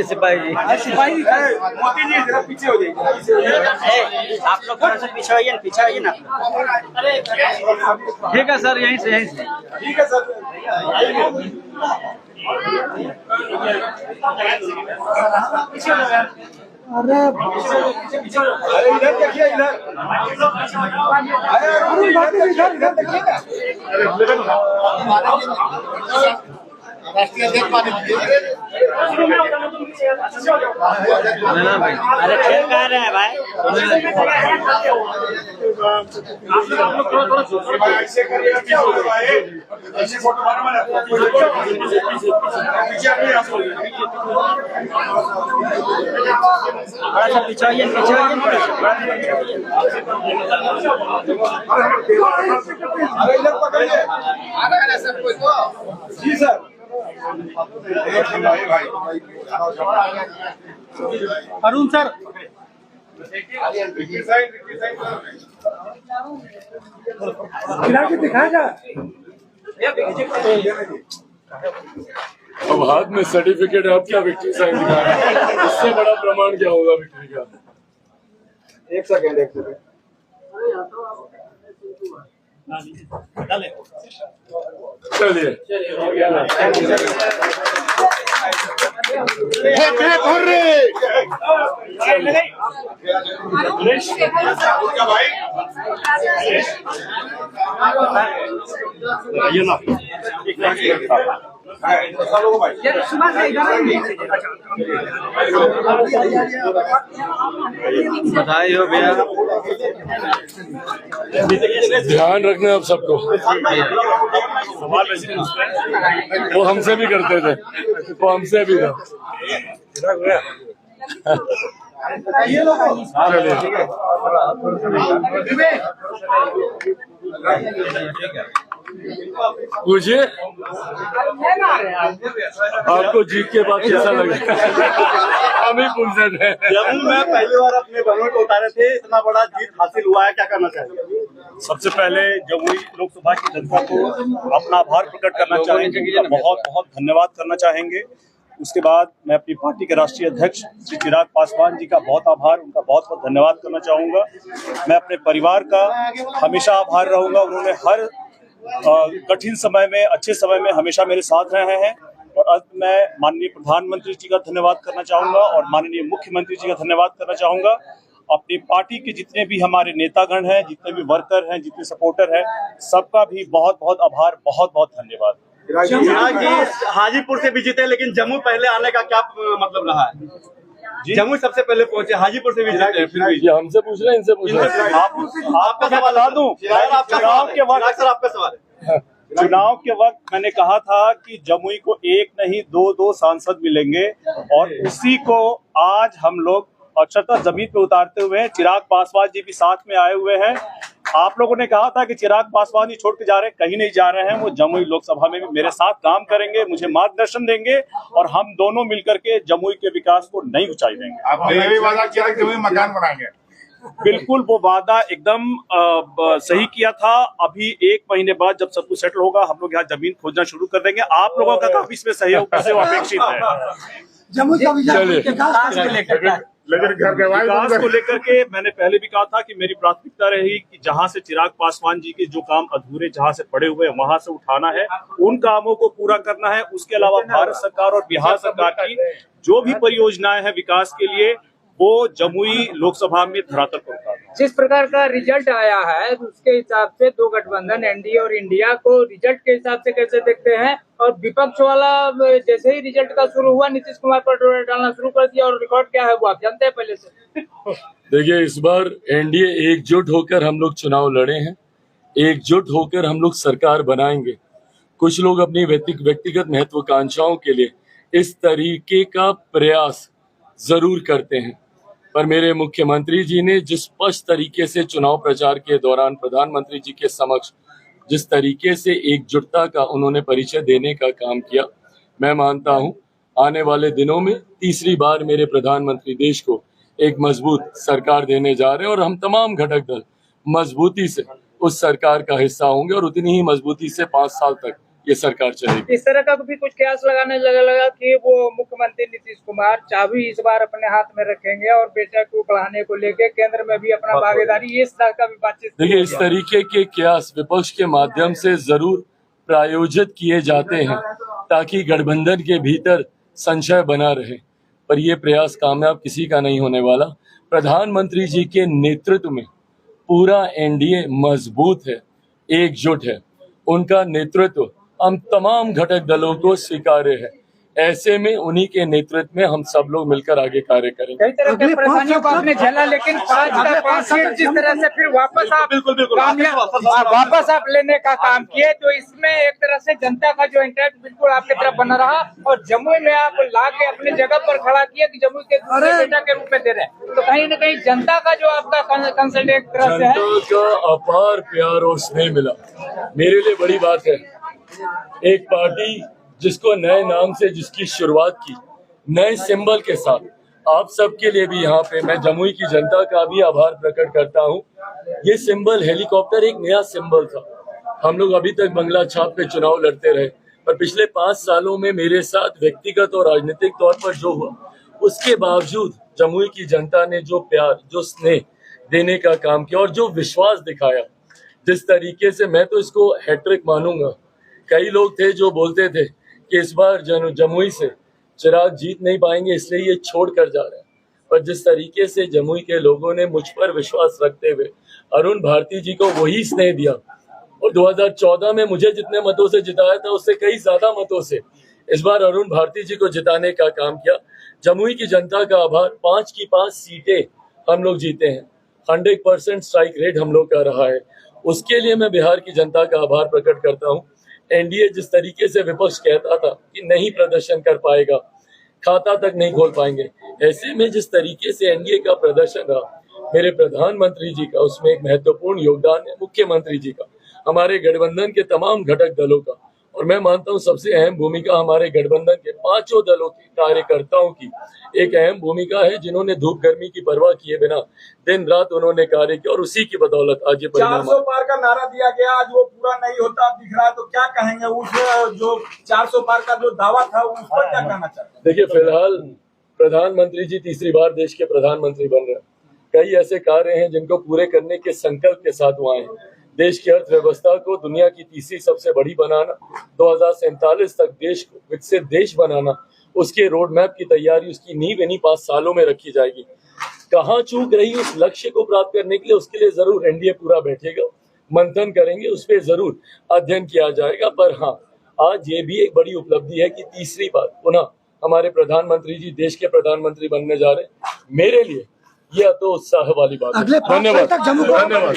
सिपाही जी, मोदी जी जरा पीछे हो जाइए। आप लोग थोड़ा सा पीछे आइए ना। ठीक है सर, यहीं से ठीक है सर। अरे इधर देखिए, इधर इधर देखिए ना। राष्ट्रीय अध्यक्ष पाने अरे खेल कह रहे हैं भाई। ऐसे करिएगा क्या होगा भाई? ऐसे फोटो पीछे अरे इधर पकड़िए। जी सर। अरुण सर, दिखाएगा। अब हाथ में सर्टिफिकेट है, अब क्या विक्ट्री साइन दिखा रहा है? इससे बड़ा प्रमाण क्या होगा विक्ट्री का? एक सेकेंड। चलिए बधाई हो भैया। ध्यान रखना आप सबको। वो हमसे भी करते थे, वो हमसे भी था। पूछिए, आपको जीत के बाद कैसा लगा? हम ही पूछ रहे थे। जम्मू में पहली बार अपने बहनों को उतारे थे, इतना बड़ा जीत हासिल हुआ है, क्या करना चाहिए? सबसे पहले जमुई लोकसभा की जनता को अपना आभार प्रकट करना चाहेंगे, बहुत बहुत धन्यवाद करना चाहेंगे। उसके बाद मैं अपनी पार्टी के राष्ट्रीय अध्यक्ष श्री चिराग पासवान जी का बहुत आभार, उनका बहुत बहुत धन्यवाद करना चाहूँगा। मैं अपने परिवार का हमेशा आभार रहूँगा। उन्होंने हर कठिन समय में, अच्छे समय में हमेशा मेरे साथ रहे हैं। और अंत में माननीय प्रधानमंत्री जी का धन्यवाद करना चाहूँगा और माननीय मुख्यमंत्री जी का धन्यवाद करना चाहूँगा। अपनी पार्टी के जितने भी हमारे नेतागण हैं, जितने भी वर्कर हैं, जितने सपोर्टर हैं, सबका भी बहुत बहुत आभार, बहुत बहुत धन्यवाद। चिराग जी हाजीपुर से भी जीते, लेकिन जम्मू पहले आने का क्या मतलब रहा है? जम्मू सबसे पहले पहुंचे, हाजीपुर से भी जीते, फिर भी ये हमसे पूछ रहे हैं, इनसे पूछ रहे हैं। आपका सवाल बता दूं, चुनाव के वक्त, सर आपका सवाल है। चुनाव के वक्त मैंने कहा था कि जमुई को एक नहीं दो सांसद मिलेंगे, और उसी को आज हम लोग अक्षरतः जमीन पे उतारते हुए हैं। चिराग पासवान जी भी साथ में आए हुए हैं। आप लोगों ने कहा था कि चिराग पासवान जी छोड़ के जा रहे हैं, कहीं नहीं जा रहे हैं। वो जमुई लोकसभा में भी मेरे साथ काम करेंगे, मुझे मार्गदर्शन देंगे, और हम दोनों मिलकर के जमुई के विकास को नई ऊंचाई देंगे। आपने ये भी वादा किया कि जमुई मकान बनाएंगे। बिल्कुल, वो वादा एकदम सही किया था। अभी 1 महीने बाद जब सब कुछ सेटल होगा, हम लोग यहाँ जमीन खोजना शुरू कर देंगे। आप लोगों का काफी इसमें सहयोग अपेक्षित है। जमुई का विकास को लेकर के मैंने पहले भी कहा था कि मेरी प्राथमिकता रहेगी कि जहां से चिराग पासवान जी के जो काम अधूरे जहां से पड़े हुए हैं, वहां से उठाना है, उन कामों को पूरा करना है। उसके अलावा भारत सरकार और बिहार सरकार की जो भी परियोजनाएं हैं विकास के लिए, वो जमुई लोकसभा में धरातल पर उतारना। जिस प्रकार का रिजल्ट आया है, उसके हिसाब से दो गठबंधन एनडीए और इंडिया को रिजल्ट के हिसाब से कैसे देखते हैं? और विपक्ष वाला जैसे ही रिजल्ट का शुरू हुआ, नीतीश कुमार पर डोरा डालना शुरू कर दिया, और रिकॉर्ड क्या है वो आप जानते हैं पहले से। देखिए, इस बार एनडीए एकजुट होकर हम लोग चुनाव लड़े हैं, एकजुट होकर हम लोग सरकार बनाएंगे। कुछ लोग अपनी व्यक्तिगत महत्वाकांक्षाओं के लिए इस तरीके का प्रयास जरूर करते हैं, पर मेरे मुख्यमंत्री जी ने जिस स्पष्ट तरीके से चुनाव प्रचार के दौरान प्रधानमंत्री जी के समक्ष जिस तरीके से एकजुटता का उन्होंने परिचय देने का काम किया, मैं मानता हूं आने वाले दिनों में तीसरी बार मेरे प्रधानमंत्री देश को एक मजबूत सरकार देने जा रहे हैं और हम तमाम घटक दल मजबूती से उस सरकार का हिस्सा होंगे और उतनी ही मजबूती से 5 साल तक ये सरकार चलेगी। इस तरह का भी कुछ कयास लगाने लगा कि वो मुख्यमंत्री नीतीश कुमार चाबी इस बार अपने हाथ में रखेंगे और बेटा को बढ़ाने को लेकर केंद्र में भी अपना भागीदारी, इस तरह का भी बातचीत। देखिए, इस तरीके के कयास विपक्ष के माध्यम से जरूर प्रायोजित किए जाते हैं ताकि गठबंधन के भीतर संशय बना रहे, पर यह प्रयास कामयाब किसी का नहीं होने वाला। प्रधानमंत्री जी के नेतृत्व में पूरा एनडीए मजबूत है, एकजुट है। उनका नेतृत्व हम तमाम घटक दलों को स्वीकार्य है। ऐसे में उन्हीं के नेतृत्व में हम सब लोग मिलकर आगे कार्य करेंगे। कई तरह की परेशानियों को आपने झेला, लेकिन 5 का 5 सीट जिस तरह से फिर वापस आप वापस आप लेने का काम किए, तो इसमें एक तरह से जनता का जो इंटरेस्ट बिल्कुल आपकी तरफ बना रहा और जमुई में आप ला के अपनी जगह पर खड़ा किया कि जमुई के दूसरे बेटा के रूप में दे रहे हैं, तो कहीं न कहीं जनता का जो आपका कंसल्ट एक तरह से है, जनता का अपार प्यार और स्नेह मिला, मेरे लिए बड़ी बात है। एक पार्टी जिसको नए नाम से जिसकी शुरुआत की, नए सिंबल के साथ, आप सबके लिए भी यहाँ पे मैं जमुई की जनता का भी आभार प्रकट करता हूँ। ये सिंबल हेलीकॉप्टर एक नया सिंबल था। हम लोग अभी तक बंगला छाप पे चुनाव लड़ते रहे, पर पिछले 5 सालों में मेरे साथ व्यक्तिगत और राजनीतिक तौर पर जो हुआ, उसके बावजूद जमुई की जनता ने जो प्यार, जो स्नेह देने का काम किया और जो विश्वास दिखाया, जिस तरीके से, मैं तो इसको हैट्रिक मानूंगा। कई लोग थे जो बोलते थे कि इस बार जमुई से चिराग जीत नहीं पाएंगे इसलिए ये छोड़ कर जा रहे हैं, पर जिस तरीके से जमुई के लोगों ने मुझ पर विश्वास रखते हुए अरुण भारती जी को वही स्नेह दिया और 2014 में मुझे जितने मतों से जिताया था उससे कई ज्यादा मतों से इस बार अरुण भारती जी को जिताने का काम किया। जमुई की जनता का आभार। 5 की 5 सीटें हम लोग जीते हैं, 100% स्ट्राइक रेट हम लोग का रहा है, उसके लिए मैं बिहार की जनता का आभार प्रकट करता हूँ। एनडीए जिस तरीके से विपक्ष कहता था कि नहीं प्रदर्शन कर पाएगा, खाता तक नहीं खोल पाएंगे, ऐसे में जिस तरीके से एनडीए का प्रदर्शन रहा, मेरे प्रधानमंत्री जी का उसमें एक महत्वपूर्ण योगदान है, मुख्यमंत्री जी का, हमारे गठबंधन के तमाम घटक दलों का, और मैं मानता हूं सबसे अहम भूमिका हमारे गठबंधन के 5 दलों के कार्यकर्ताओं की एक अहम भूमिका है, जिन्होंने धूप गर्मी की परवाह किए बिना दिन रात उन्होंने कार्य किया और उसी की बदौलत आज ये परिणाम। 400 पार का नारा दिया गया, आज वो पूरा नहीं होता दिख रहा है, तो क्या कहेंगे उस जो 400 पार का जो दावा था उस पर क्या कहना चाहते हैं? देखिए, फिलहाल प्रधानमंत्री जी तीसरी बार देश के प्रधानमंत्री बन रहे हैं। कई ऐसे कार्य हैं जिनको पूरे करने के संकल्प के साथ वो आए हैं। देश की अर्थव्यवस्था को दुनिया की तीसरी सबसे बड़ी बनाना, 2047 तक देश को विकसित देश बनाना, उसके रोड मैप की तैयारी, उसकी नींव इन्हीं 5 सालों में रखी जाएगी। कहाँ चूक रही उस लक्ष्य को प्राप्त करने के लिए, उसके लिए जरूर एनडीए पूरा बैठेगा, मंथन करेंगे, उस पर जरूर अध्ययन किया जाएगा। पर हाँ, आज ये भी एक बड़ी उपलब्धि है कि तीसरी बार पुनः हमारे प्रधानमंत्री जी देश के प्रधानमंत्री बनने जा रहे हैं। मेरे लिए यह तो उत्साह वाली बात है। अगले 5 साल तक जम्मू धन्यवाद।